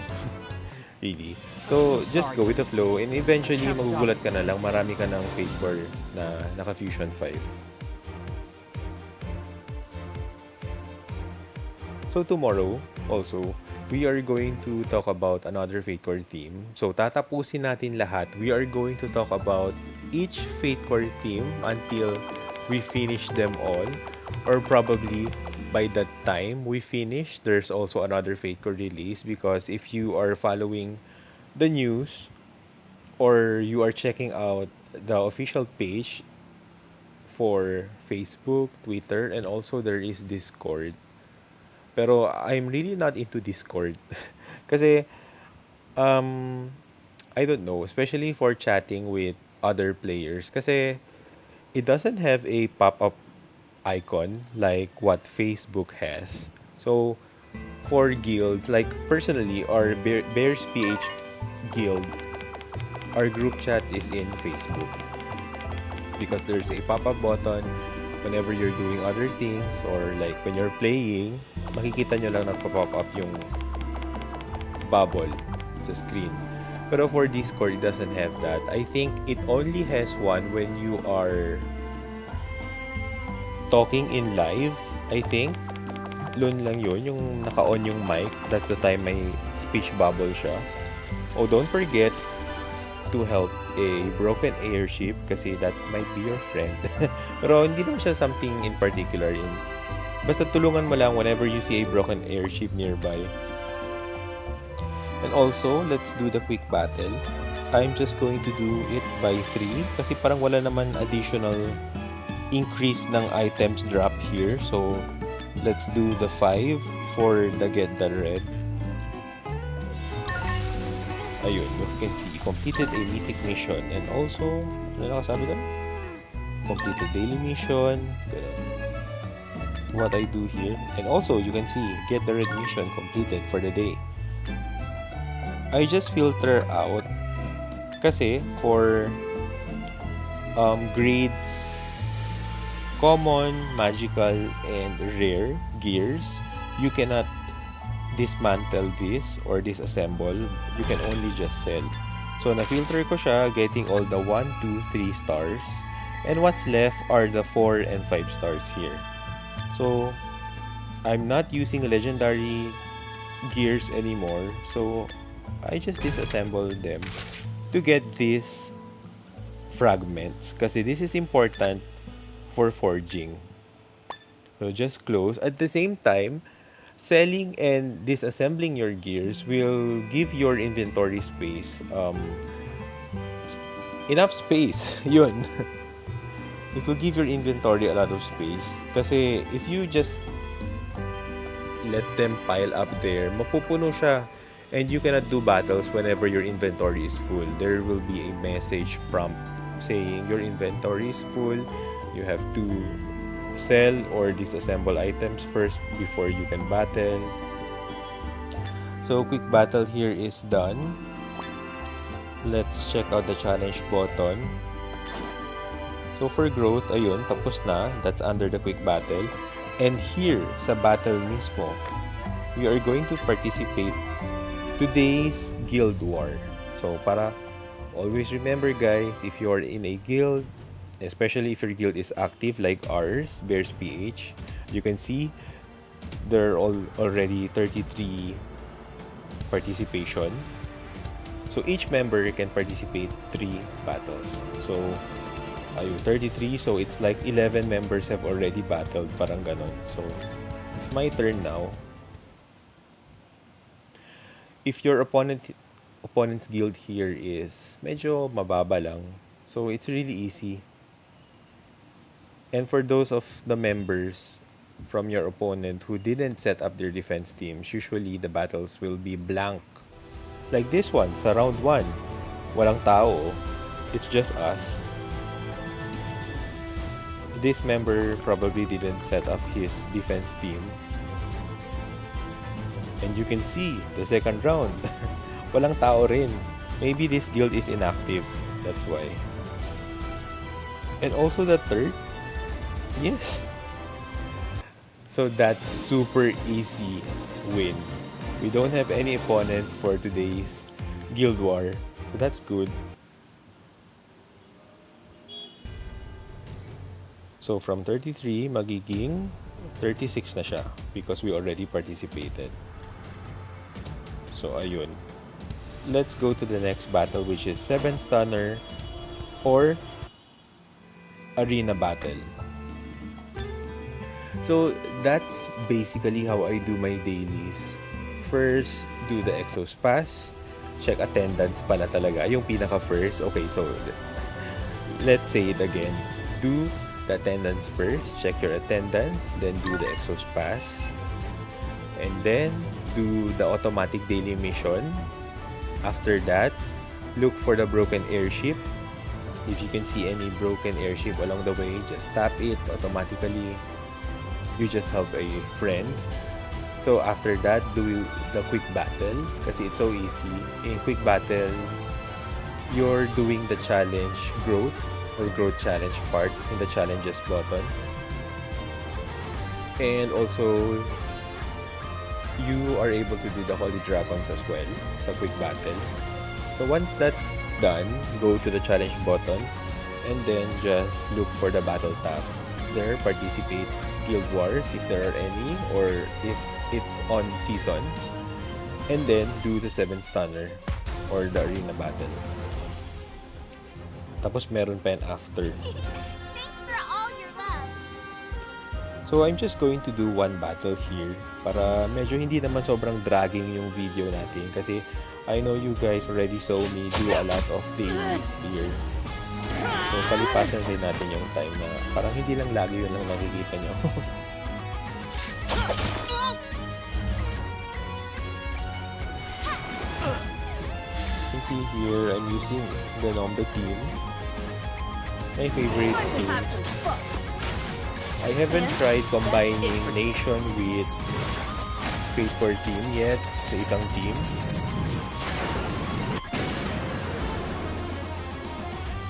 Really. So, just go with the flow, and eventually magugulat ka na lang, marami ka ng Fatecore na naka-Fusion 5. So, tomorrow, also, we are going to talk about another Fatecore theme. So, tatapusin natin lahat. We are going to talk about each Fatecore theme until we finish them all. Or probably by that time we finish, there's also another Fatecore release. Because if you are following the news or you are checking out the official page for Facebook, Twitter, and also there is Discord. Pero I'm really not into Discord. Kasi, um, I don't know, especially for chatting with other players. Kasi, it doesn't have a pop-up icon like what Facebook has. So, for guilds, like personally, our Bears PH guild, our group chat is in Facebook. Because there's a pop-up button whenever you're doing other things or like when you're playing, makikita nyo lang nagpa-pop up yung bubble sa screen. Pero for Discord, it doesn't have that. I think it only has one when you are talking in live, I think. Loon lang yun, yung naka-on yung mic. That's the time may speech bubble siya. Oh, don't forget to help a broken airship kasi that might be your friend. Pero hindi naman siya something in particular. Basta tulungan mo lang whenever you see a broken airship nearby. And also, let's do the quick battle. I'm just going to do it by 3 kasi parang wala naman additional increase ng items drop here. So, let's do the 5 for the Get the Red. Ayun, you can see, completed a mythic mission and also, ano nakasabi doon? Completed daily mission. What I do here. And also, you can see, get the red mission completed for the day. I just filter out kasi for grades, common, magical, and rare gears, you cannot dismantle this or disassemble. You can only just sell. So, na-filter ko siya, getting all the 1, 2, 3 stars. And what's left are the 4 and 5 stars here. So, I'm not using legendary gears anymore. So, I just disassemble them to get these fragments. Kasi this is important for forging. So, just close. At the same time, selling and disassembling your gears will give your inventory space enough space. Yun. It will give your inventory a lot of space. Kasi if you just let them pile up there, mapupuno siya. And you cannot do battles whenever your inventory is full. There will be a message prompt saying your inventory is full. You have to sell or disassemble items first before you can battle. So, quick battle here is done. Let's check out the challenge button. So, for growth, ayun, tapos na. That's under the quick battle. And here, sa battle mismo, we are going to participate today's guild war. So, para always remember guys, if you're in a guild, especially if your guild is active like ours, Bears PH, you can see there are already 33 participation. So each member can participate 3 battles. So ayun, 33, so it's like 11 members have already battled, parang ganon. So it's my turn now. If your opponent's guild here is medyo mababa lang, so it's really easy. And for those of the members from your opponent who didn't set up their defense teams, usually the battles will be blank. Like this one, sa round 1. Walang tao. It's just us. This member probably didn't set up his defense team. And you can see, the second round, walang tao rin. Maybe this guild is inactive. That's why. And also the third, yes. So that's super easy win. We don't have any opponents for today's guild war. So that's good. So from 33, magiging 36 na siya because we already participated. So ayun. Let's go to the next battle, which is 7 stunner or arena battle. So that's basically how I do my dailies. First, do the Exos pass. Check attendance pala talaga. Yung pinaka first. Okay, so let's say it again. Do the attendance first. Check your attendance. Then do the Exos pass. And then do the automatic daily mission. After that, look for the broken airship. If you can see any broken airship along the way, just tap it automatically. You just help a friend. So after that, do the quick battle kasi it's so easy. In quick battle, you're doing the challenge growth or growth challenge part in the challenges button. And also, you are able to do the Holy Dragons as well sa quick battle. So once that's done, go to the challenge button and then just look for the battle tab. There, participate Guild Wars if there are any, or if it's on season, and then do the 7 stunner or the arena battle. Tapos meron pa yan after. Thanks for all your love. So I'm just going to do one battle here para medyo hindi naman sobrang dragging yung video natin kasi I know you guys already saw me do a lot of dailies here. So palipasan din natin yung time na parang hindi lang lagi yun lang nakikita nyo. You can see here I'm using the number team. My favorite team. I haven't tried combining Nation with Fatecore Theme yet sa isang team.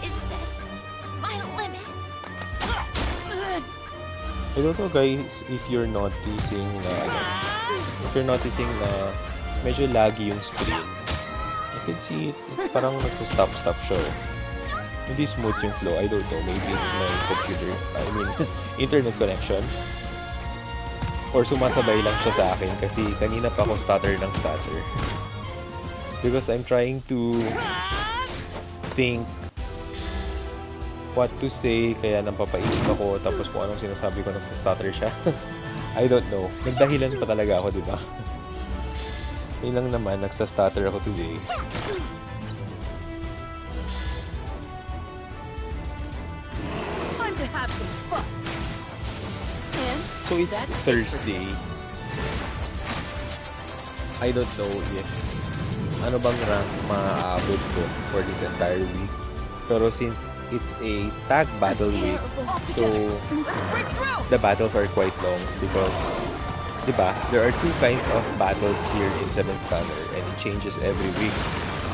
Is this my limit? I don't know guys if you're noticing na medyo laggy yung screen. You can see it, it's parang nagsa-stop siya. Hindi smooth yung flow. I don't know. Maybe it's my computer. I mean, internet connection. Or sumasabay lang siya sa akin kasi kanina pa ako stutter ng stutter. Because I'm trying to think what to say kaya napapaisip ako tapos kung anong sinasabi ko nagsa-stutter siya. I don't know. Nagdahilan pa talaga ako, di ba? Yun lang naman, nagsa-stutter ako today. So it's Thursday. I don't know if ano bang rank maaabot ko for this entire week. Pero since it's a tag battle week, so the battles are quite long because, diba, there are 2 kinds of battles here in 7 Stunner and it changes every week.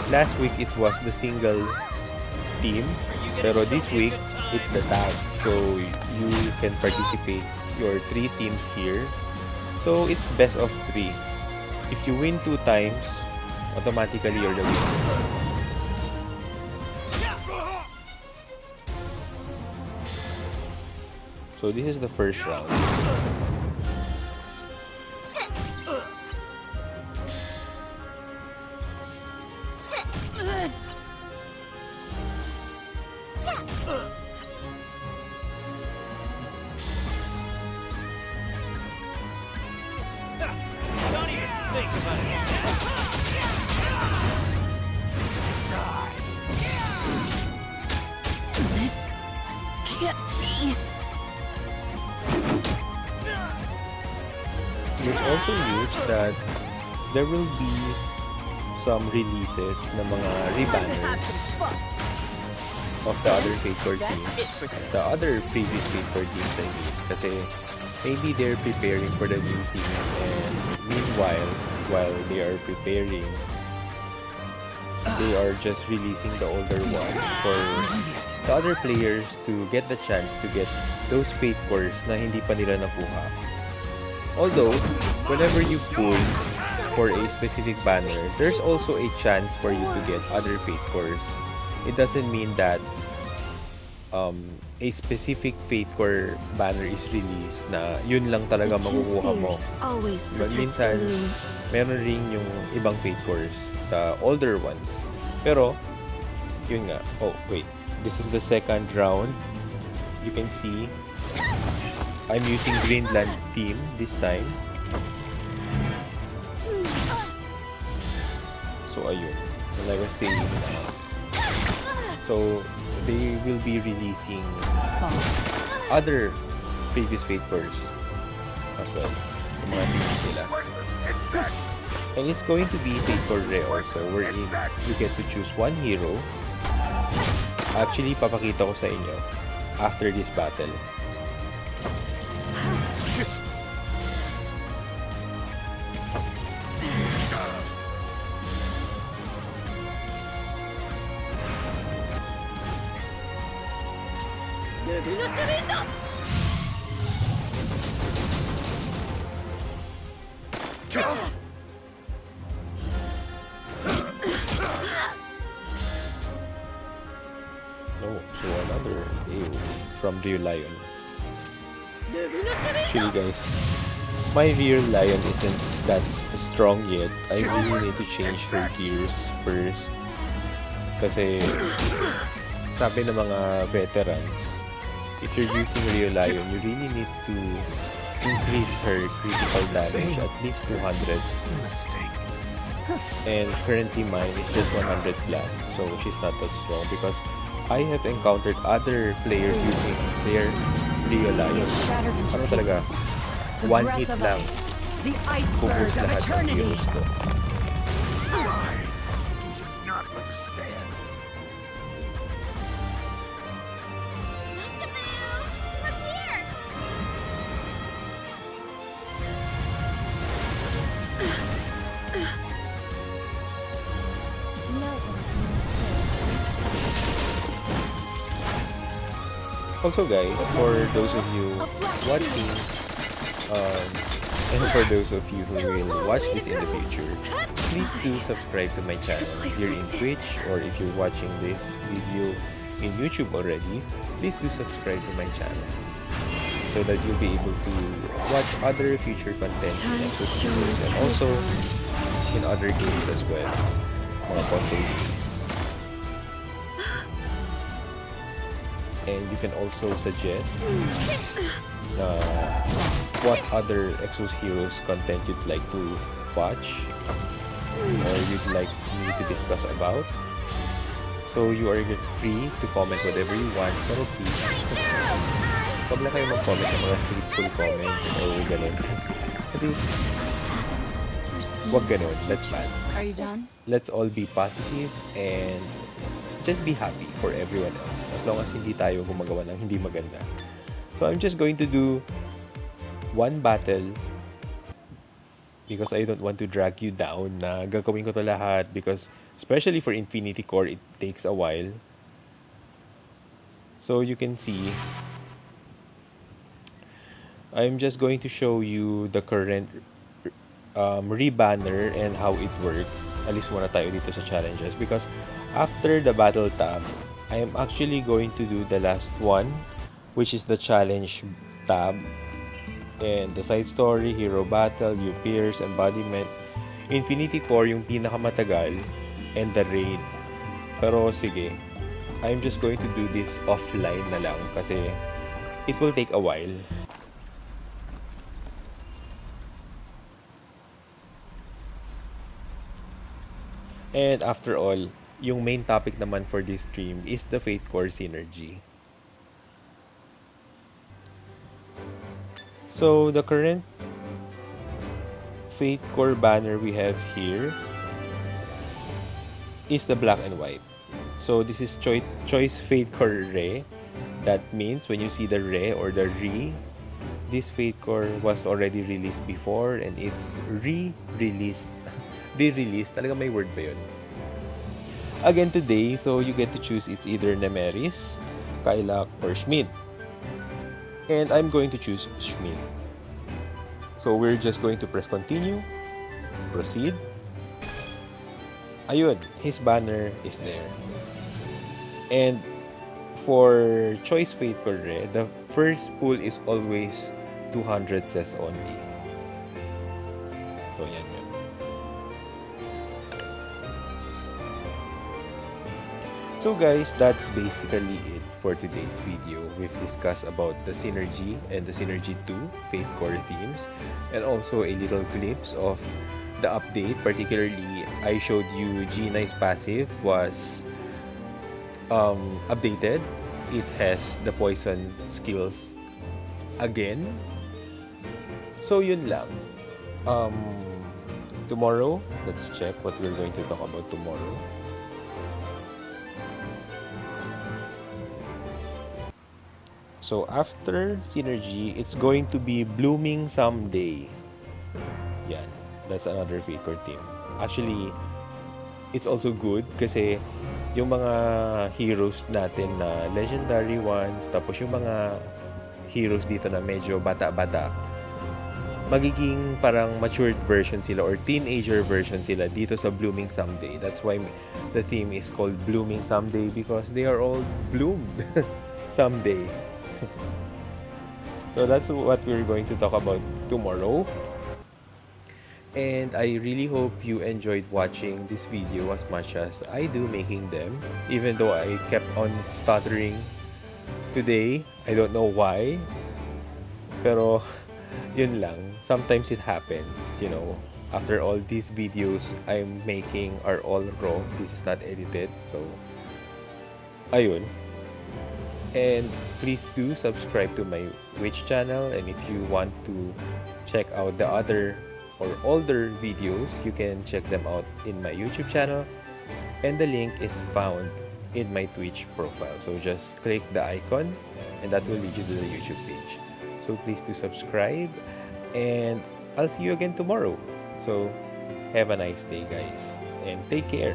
Last week it was the single team, pero this week it's the tag. So you can participate your 3 teams here. So it's best of 3. If you win 2 times, automatically you're the winner. So this is the first round. Don't even think about it. This can't be. There's also news that there will be some releases ng mga rebanners of the other Fatecore teams. The other previous Fatecore teams, I mean. Kasi maybe they're preparing for the new team and meanwhile, while they are preparing, they are just releasing the older ones for the other players to get the chance to get those Fatecores na hindi pa nila nakuha. Although, whenever you pull for a specific banner, there's also a chance for you to get other Fatecores. It doesn't mean that a specific Fatecore banner is released na yun lang talaga makukuha mo. Always But protect minsan, the moon. meron rin yung ibang Fatecores, the older ones. Pero, yun nga. Oh, wait. This is the second round. You can see, I'm using Greenland team this time. So, ayun. Like I was saying, so, they will be releasing other previous Fatecores as well. Yung mga teams nila. And it's going to be Fatecore Re also, wherein you get to choose one hero. Actually, papakita ko sa inyo after this battle. Oh, so another AO from Real Lion. Actually guys, my Real Lion isn't that strong yet. I really need to change her gears first. Kasi sabi ng mga veterans, if you're using Real Lion, you really need to increase her critical damage at least 200. And currently mine is just 100 plus, so she's not that strong because I have encountered other players using their Real Lion. Ano talaga? One hit lang. The iceberg Focus of lahat ng eternity. heroes ko. Do not understand. Look here! Also guys, for those of you watching, and for those of you who will watch this in the future, please do subscribe to my channel. If you're in Twitch or if you're watching this video in YouTube already, please do subscribe to my channel so that you'll be able to watch other future content in Exos videos and also in other games as well, mga console games. And you can also suggest what other Exos Heroes content you'd like to watch or you'd like me to discuss about. So you are free to comment whatever you want, pero please, huwag lang kayo mag-comment ng mga hateful comments or ganun. Kasi, huwag ganun, that's bad. Are you done? Let's all be positive and just be happy for everyone else as long as hindi tayo gumagawa ng hindi maganda. So I'm just going to do one battle because I don't want to drag you down na gagawin ko to lahat because especially for Infinity Core, it takes a while. So you can see I'm just going to show you the current rebanner and how it works. Alis muna tayo dito sa challenges because after the battle tab, I am actually going to do the last one, which is the challenge tab. And the side story, hero battle, new peers, embodiment, Infinity Core yung pinakamatagal, and the raid. Pero sige, I'm just going to do this offline na lang kasi it will take a while. And after all, yung main topic naman for this stream is the Fatecore synergy. So the current Fatecore banner we have here is the black and white. So this is choice Fatecore Re. That means when you see the Re or the Re, this Fatecore was already released before and it's re-released. Re-released. Talaga may word ba yun? Again today, so you get to choose it's either Nemeris, Kailak, or Schmid. And I'm going to choose Schmid. So we're just going to press continue, proceed. Ayun, his banner is there. And for Choice Fatecore, the first pool is always 200 cess only. So, yan. So guys, that's basically it for today's video. We've discussed about the Synergy and the Synergy 2 Fatecore themes, and also a little glimpse of the update. Particularly, I showed you G9's passive was updated. It has the poison skills again. So yun lang. Tomorrow, let's check what we're going to talk about tomorrow. So after Synergy, it's going to be Blooming Someday. Yan. That's another Fatecore team. Actually, it's also good kasi yung mga heroes natin na legendary ones, tapos yung mga heroes dito na medyo bata-bata, magiging parang matured version sila or teenager version sila dito sa Blooming Someday. That's why the theme is called Blooming Someday, because they are all bloomed someday. So that's what we're going to talk about tomorrow. And I really hope you enjoyed watching this video as much as I do making them. Even though I kept on stuttering today. I don't know why. Pero, yun lang. Sometimes it happens, you know. After all these videos I'm making are all raw. This is not edited. So, ayun. And please do subscribe to my Twitch channel, and if you want to check out the other or older videos, you can check them out in my YouTube channel, and the link is found in my Twitch profile. So just click the icon and that will lead you to the YouTube page. So please do subscribe, and I'll see you again tomorrow. So have a nice day, guys, and take care.